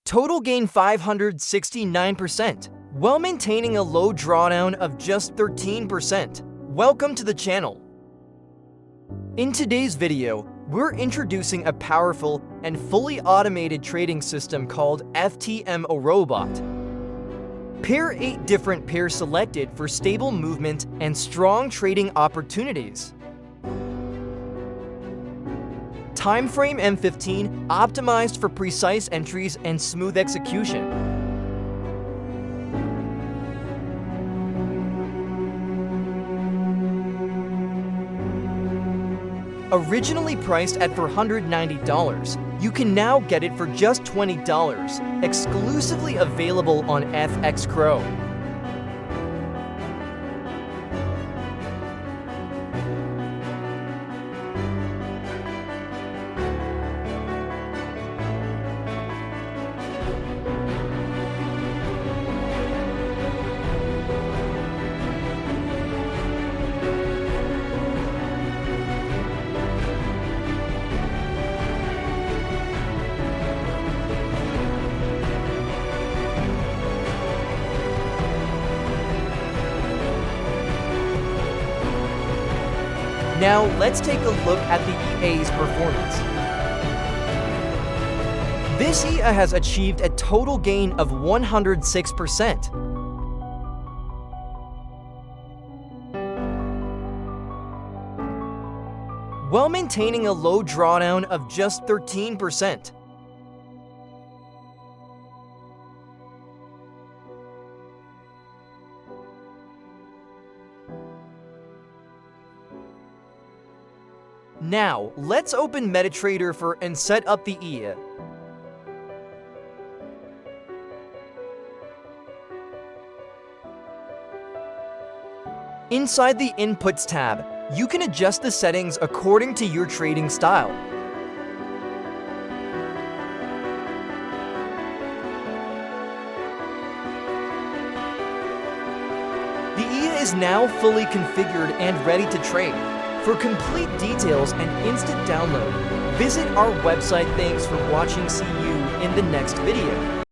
Total gain 569%, while maintaining a low drawdown of just 13%. Welcome to the channel. In today's video, we're introducing a powerful and fully automated trading system called FTMO Robot. Pair 8 different pairs selected for stable movement and strong trading opportunities. Timeframe M15 optimized for precise entries and smooth execution. Originally priced at $490, you can now get it for just $20, exclusively available on FX Crow. Now, let's take a look at the EA's performance. This EA has achieved a total gain of 106%. While maintaining a low drawdown of just 13%. Now, let's open MetaTrader and set up the EA. Inside the Inputs tab, you can adjust the settings according to your trading style. The EA is now fully configured and ready to trade. For complete details and instant download, visit our website. Thanks for watching. See you in the next video.